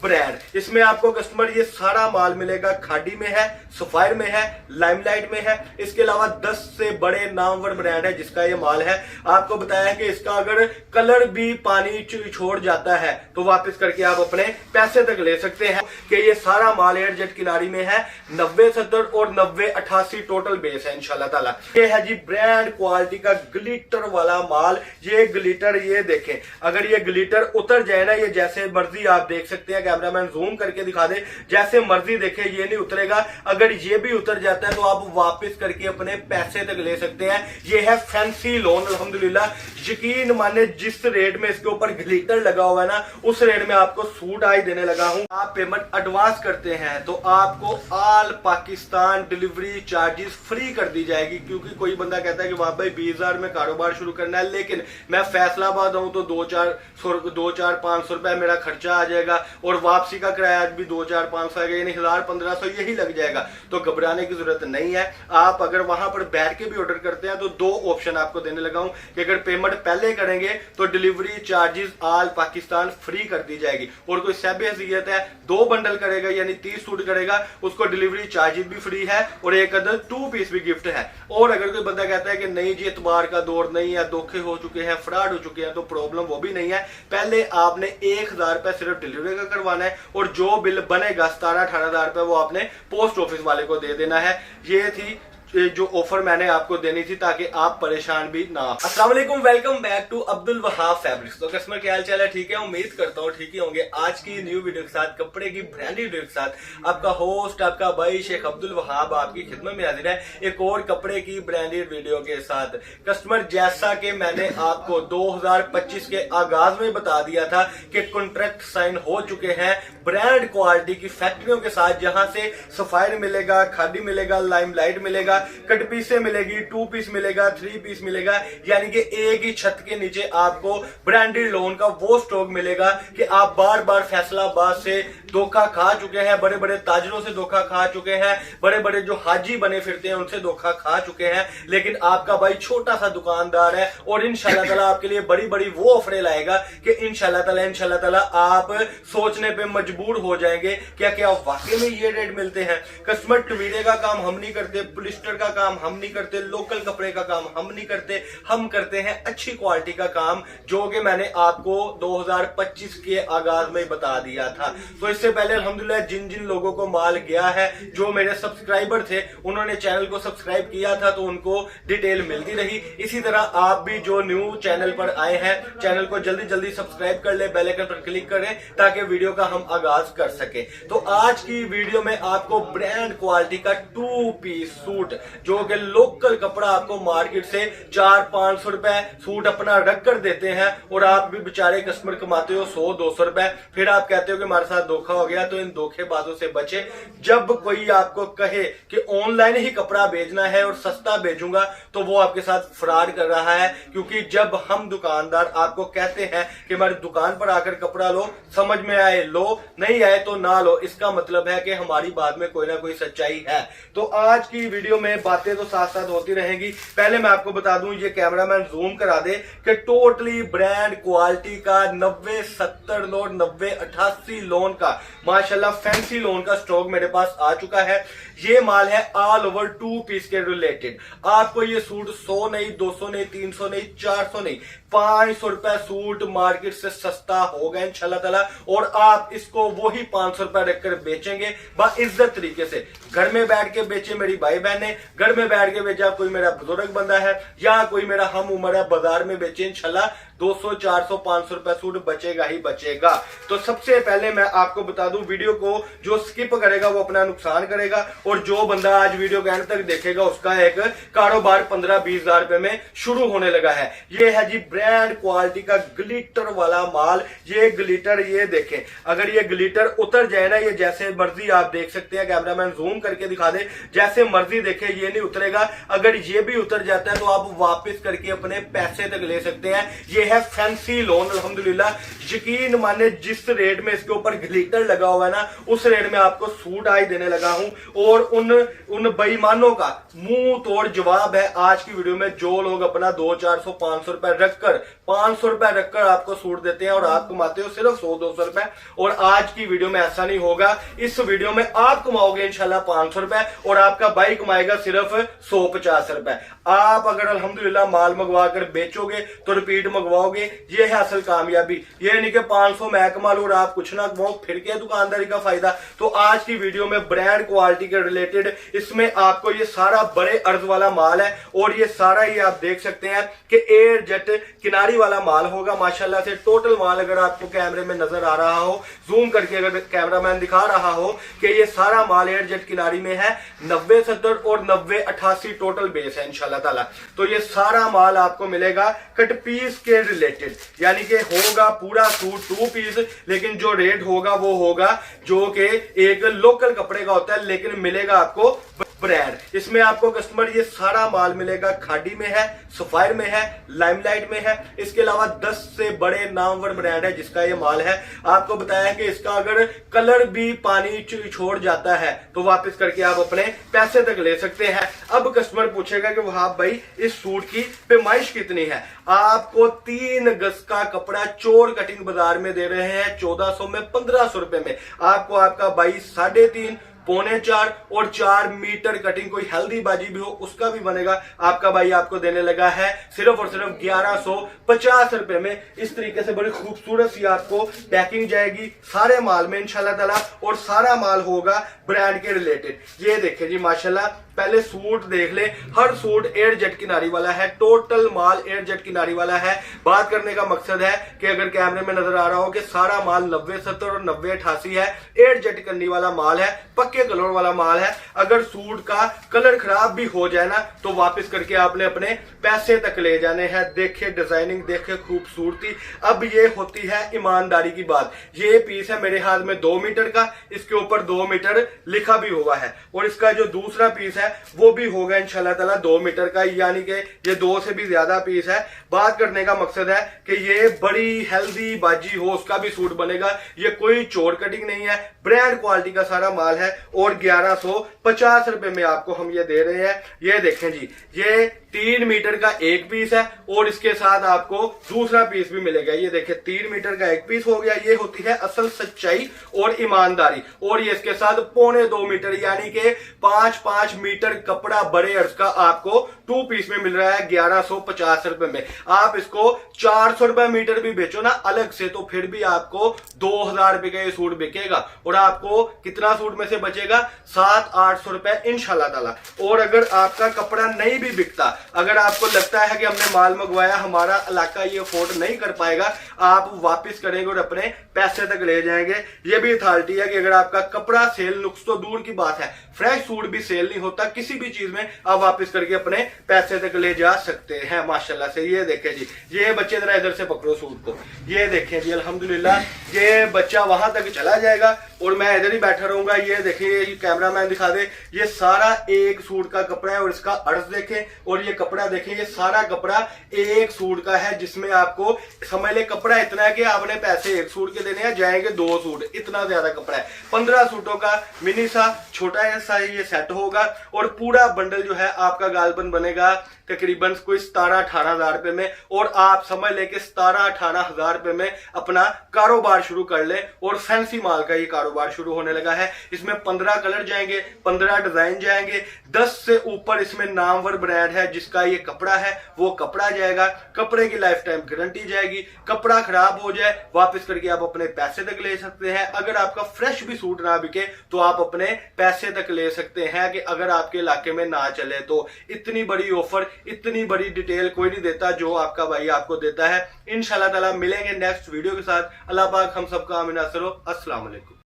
Brand. इसमें आपको customer ये सारा माल मिलेगा, खाड़ी में है, सफायर में है, लाइमलाइट में है। इसके अलावा 10 से बड़े नामवर ब्रांड है जिसका ये माल है। आपको बताया कि इसका अगर कलर भी पानी छोड़ जाता है तो वापस करके आप अपने पैसे तक ले सकते हैं। कि ये सारा माल एयरजेट किनारी में है। 90-70 और 90-88 टोटल बेस है इंशाल्लाह ताला। ये है जी ब्रांड क्वालिटी का ग्लिटर वाला माल। ये ग्लिटर ये देखें, अगर ये ग्लिटर उतर जाए ना, ये जैसे मर्जी आप देख सकते हैं, कैमरामैन जूम करके दिखा दे, जैसे मर्जी देखे ये नहीं उतरेगा। अगर ये भी उतर जाता है तो आप वापस करके अपने पैसे तक ले सकते हैं। ये है फैंसी लोन अल्हम्दुलिल्लाह। यकीन माने जिस रेट में इसके ऊपर ग्लिटर लगा हुआ है ना, उस रेट में आपको सूट आज देने लगा हूं। आप पेमेंट एडवांस करते हैं तो आपको all Pakistan delivery charges free कर दी जाएगी। क्योंकि कोई बंदा कहता है कि वाह भाई 20,000 में कारोबार शुरू करना है, लेकिन मैं फैसलाबाद हूं तो 2-4-500 रुपए मेरा खर्चा आ जाएगा और वापसी का किराया भी 2-4-500 आएगा, यानी 1,000-1,500 यही लग जाएगा। तो घबराने की जरूरत नहीं है। आप अगर वहां पर बैठ के भी ऑर्डर करते हैं तो 2 ऑप्शन आपको देने लगा हूं कि अगर पेमेंट पहले करेंगे तो delivery charges all Pakistan free कर दी जाएगी। और कोई सहबे हसीयत है 2 बंडल करेगा यानी 30 सूट करेगा, उसको डिलीवरी चार्जेस भी फ्री है और एक अदर 2 पीस भी गिफ्ट है। और अगर कोई बंदा कहता है कि नहीं जी इतबार का दौर नहीं है, धोखे हो चुके हैं, फ्रॉड हो चुके हैं, तो प्रॉब्लम वो भी नहीं है। पहले आपने 1,000 रुपए सिर्फ डिलीवरी का करवाना है और जो बिल बनेगा 17-18,000 रुपए वो आपने पोस्ट ऑफिस वाले को दे देना है। ये थी जो ऑफर मैंने आपको देनी थी ताकि आप परेशान भी ना। अस्सलाम वालेकुम, welcome back to Abdul Wahab fabrics. तो कस्टमर क्या हाल चाल है? ठीक है, उम्मीद करता हूँ ठीक ही होंगे। आज की न्यू वीडियो के साथ, कपड़े की ब्रांडेड वीडियो के साथ आपका होस्ट, आपका भाई शेख अब्दुल वहाब आपकी खिदमत में हाजिर है एक और कपड़े की ब्रांडेड वीडियो के साथ। कस्टमर जैसा कि मैंने आपको 2025 के आगाज में बता दिया था कि कॉन्ट्रैक्ट साइन हो चुके हैं ब्रांड क्वालिटी की फैक्ट्रियों के साथ, जहां से सफायर मिलेगा, खादी मिलेगा, लाइमलाइट मिलेगा, कट पीसे मिलेगी, 2 पीस मिलेगा, 3 पीस मिलेगा। यानी कि एक ही छत के नीचे आपको ब्रांडेड लोन का वो स्टॉक मिलेगा कि आप बार बार फैसलाबाद से धोखा खा चुके हैं, बड़े बड़े ताजरों से धोखा खा चुके हैं, बड़े बड़े जो हाजी बने फिरते हैं उनसे धोखा खा चुके हैं, लेकिन आपका भाई छोटा सा दुकानदार है और इंशाल्लाह ताला आपके लिए बड़ी बड़ी वो ऑफरें लाएगा कि इंशाल्लाह ताला आप सोचने पे मजबूर हो जाएंगे क्या वाकई में ये रेट मिलते हैं। कस्टमर टवीरे का काम हम नहीं करते, पुलिस्टर का काम हम नहीं करते, लोकल कपड़े का काम हम नहीं करते, हम करते हैं अच्छी क्वालिटी का काम, जो कि मैंने आपको 2025 के आगाज में बता दिया था। तो इससे पहले अल्हम्दुलिल्लाह जिन जिन लोगों को माल गया है, जो मेरे सब्सक्राइबर थे, उन्होंने चैनल को सब्सक्राइब किया था तो उनको डिटेल मिलती रही। इसी तरह आप भी जो न्यू चैनल पर आए हैं, चैनल को जल्दी जल्दी सब्सक्राइब कर ले, बेल आइकन पर क्लिक करें ताकि वीडियो का हम आगाज कर सके। तो आज की वीडियो में आपको ब्रांड क्वालिटी का 2 पीस सूट, जो कि लोकल कपड़ा आपको मार्केट से 400-500 रुपए सूट अपना रख कर देते हैं और आप भी बेचारे कस्टमर कमाते हो 100-200 रुपए, फिर आप कहते हो कि हमारे साथ धोखा हो गया। तो इन धोखेबाजों से बचे। जब कोई आपको कहे कि ऑनलाइन ही कपड़ा भेजना है और सस्ता भेजूंगा, तो वो आपके साथ फ्रॉड कर रहा है। क्योंकि जब हम दुकानदार आपको कहते हैं कि हमारी दुकान पर आकर कपड़ा लो, समझ में आए लो, नहीं आए तो ना लो, इसका मतलब है कि हमारी बात में कोई ना कोई सच्चाई है। तो आज की वीडियो में बातें तो साथ साथ होती रहेंगी। पहले मैं आपको बता दूं, ये कैमरामैन जूम करा दे कि टोटली ब्रांड क्वालिटी का 90-70 लोन, 90-88 लोन का माशाल्लाह फैंसी लोन का स्टॉक मेरे पास आ चुका है। ये माल है ऑल ओवर 2 पीस के रिलेटेड। आपको ये सूट 100 नहीं, 200 नहीं, 300 नहीं, 400 नहीं, 500 रुपए सूट मार्केट से सस्ता होगा इंशाल्लाह ताला। और आप इसको वही 500 रुपए रखकर बेचेंगे बाइज्जत तरीके से। घर में बैठ के बेचे मेरी भाई बहने, घर में बैठ के बेचा कोई मेरा बुजुर्ग बंदा है या कोई मेरा हम उम्र है, बाजार में बेचे इंशाल्लाह 200, 400, 500 रुपए सूट बचेगा ही बचेगा। तो सबसे पहले मैं आपको बता दूं, वीडियो को जो स्किप करेगा वो अपना नुकसान करेगा और जो बंदा आज वीडियो के एंड तक देखेगा उसका एक कारोबार 15-20 हजार रुपए में शुरू होने लगा है। ये है जी ब्रांड क्वालिटी का ग्लिटर वाला माल। ये ग्लिटर ये देखें, अगर ये ग्लिटर उतर जाए ना, ये जैसे मर्जी आप देख सकते हैं, कैमरामैन जूम करके दिखा दे, जैसे मर्जी देखे, ये नहीं उतरेगा। अगर ये भी उतर जाता है तो आप वापस करके अपने पैसे तक ले सकते हैं। ये है फैंसी लॉन। अल्हम्दुलिल्लाह, यकीन माने जिस रेट में इसके ऊपर ग्लिटर लगा हुआ है ना, उस रेट में आपको सूट आज देने लगा हूं। और उन बेईमानों का मुंह तोड़ जवाब है आज की वीडियो में, जो लोग अपना 200, 400, 500 रुपए रखकर 500 रुपए रखकर आपको सूट देते हैं और आप कमाते हो सिर्फ 100-200 रुपए। और आज की वीडियो में ऐसा नहीं होगा। इस वीडियो में आप कमाओगे इंशाल्लाह 500 रुपए और आपका भाई कमाएगा सिर्फ 150 रुपए। आप अगर अल्हम्दुलिल्लाह माल मंगवा कर बेचोगे तो रिपीट मंगवाओगे, ये है असल कामयाबी। ये नहीं कि 500 मैं कमा लूं और आप कुछ ना कमाओ, फिर क्या दुकानदारी का फायदा। तो आज की वीडियो में ब्रांड क्वालिटी के रिलेटेड इसमें आपको ये सारा बड़े अर्ज वाला माल है और ये सारा ही आप देख सकते हैं कि एयर जेट किनारी वाला माल होगा माशाल्लाह से। टोटल माल अगर आपको कैमरे में नजर आ रहा हो, जूम करके अगर कैमरामैन दिखा रहा हो कि ये सारा माल एयर जेट किनारी में है, 90-70 और 90-88 टोटल बेस है इंशाल्लाह ताला। तो ये सारा माल आपको मिलेगा कट पीस के रिलेटेड, यानी कि होगा पूरा सूट 2 पीस, लेकिन जो रेट होगा वो होगा जो कि एक लोकल कपड़े का होता है, लेकिन मिलेगा आपको ब्रांड। इसमें आपको कस्टमर ये सारा माल मिलेगा, खाड़ी में है, सफायर में है, लाइमलाइट में है। इसके अलावा 10 से बड़े नामवर ब्रांड है जिसका ये माल है। आपको बताया कि इसका अगर कलर भी पानी छोड़ जाता है तो वापस करके आप अपने पैसे तक ले सकते हैं। अब कस्टमर पूछेगा कि वहां भाई इस सूट की पैमाइश कितनी है। आपको 3 गज का कपड़ा चोर कटिंग बाजार में दे रहे हैं 1400 में, 1500 रुपए में। आपको आपका भाई 3.5, 3.25 और 4 मीटर कटिंग कोई हेल्दी बाजी भी हो उसका भी बनेगा। आपका भाई आपको देने लगा है सिर्फ और सिर्फ 1150 रुपए में। इस तरीके से बड़ी खूबसूरत सी आपको पैकिंग जाएगी सारे माल में इंशाल्लाह ताला, और सारा माल होगा ब्रांड के रिलेटेड। ये देखें जी माशाल्लाह, पहले सूट देख ले, हर सूट एयर जेट किनारी वाला है, टोटल माल एयर जेट किनारी वाला है। बात करने का मकसद है कि अगर कैमरे में नजर आ रहा हो कि सारा माल 90-70 और 90-88 है, एयर जेट करनी वाला माल है, पक्के कलर वाला माल है। अगर सूट का कलर खराब भी हो जाए ना तो वापस करके आपने अपने पैसे तक ले जाने हैं। देखे डिजाइनिंग, देखे खूबसूरती। अब ये होती है ईमानदारी की बात। ये पीस है मेरे हाथ में 2 मीटर का, इसके ऊपर 2 मीटर लिखा भी हुआ है, और इसका जो दूसरा पीस है वो भी होगा इंशाल्लाह ताला 2 मीटर का, यानी कि ये 2 से भी ज्यादा पीस है। बात करने का मकसद है कि ये बड़ी हेल्दी बाजी हो उसका भी सूट बनेगा। ये कोई चोर कटिंग नहीं है, ब्रांड क्वालिटी का सारा माल है और 1150 रुपए में आपको हम ये दे रहे हैं। ये देखें जी, ये 3 मीटर का एक पीस है और इसके साथ आपको दूसरा पीस भी मिलेगा। ये देखिए 3 मीटर का एक पीस हो गया। ये होती है असल सच्चाई और ईमानदारी। और ये इसके साथ 2.25 मीटर यानी कि 5-5 मीटर कपड़ा बड़े अर्ज का आपको 2 पीस में मिल रहा है 1150 रुपए में। आप इसको 400 रुपए मीटर भी बेचो ना अलग से तो फिर भी आपको 2000 रुपए का ये सूट बिकेगा, और आपको कितना सूट में से बचेगा 700-800 रुपए इंशाल्लाह ताला। और अगर आपका कपड़ा नहीं भी बिकता, अगर आपको लगता है कि हमने माल मंगवाया हमारा इलाका ये अफोर्ड नहीं कर पाएगा, आप वापस करेंगे और अपने पैसे तक ले जाएंगे। ये भी अथॉरिटी है कि अगर आपका कपड़ा सेल नुक्स तो दूर की बात है, फ्रेश सूट भी सेल नहीं होता, किसी भी चीज में आप वापस करके अपने पैसे तक ले जा सकते हैं माशाल्लाह से। ये देखें जी, ये बच्चे जरा इधर से पकड़ो सूट को। ये देखें जी अल्हम्दुलिल्लाह, ये बच्चा वहां तक चला जाएगा और मैं इधर ही बैठा रहूंगा। ये देखिए, ये कैमरामैन दिखा दे, ये सारा एक सूट का कपड़ा है और इसका अर्ज देखें और ये कपड़ा देखें। ये सारा कपड़ा एक सूट का है जिसमें आपको समझ ले कपड़ा इतना है कि आपने पैसे एक सूट के देने हैं, जाएंगे 2 सूट, इतना ज्यादा कपड़ा है। 15 सूटों का मिनी सा छोटा सा ये सेट होगा और पूरा बंडल जो है आपका गालबन बनेगा तकरीबन कोई 17-18 हजार रुपए में। और आप समझ ले कि 17-18 हजार रुपए में अपना कारोबार शुरू कर ले, और फैंसी माल का ये कारोबार शुरू होने लगा है। इसमें 15 कलर जाएंगे, 15 डिजाइन जाएंगे, 10 से ऊपर इसमें नामवर ब्रांड है जिसका ये कपड़ा है वो कपड़ा जाएगा। कपड़े की लाइफ टाइम गारंटी जाएगी। कपड़ा खराब हो जाए वापस करके आप अपने पैसे तक ले सकते हैं। अगर आपका फ्रेश भी सूट ना बिके तो आप अपने पैसे तक ले सकते हैं कि अगर आपके इलाके में ना चले तो। इतनी बड़ी ऑफर, इतनी बड़ी डिटेल कोई नहीं देता जो आपका भाई आपको देता है। इंशाल्लाह ताला मिलेंगे नेक्स्ट वीडियो के साथ। अल्लाह पाक हम सबका आमीन। अस्सलाम वालेकुम।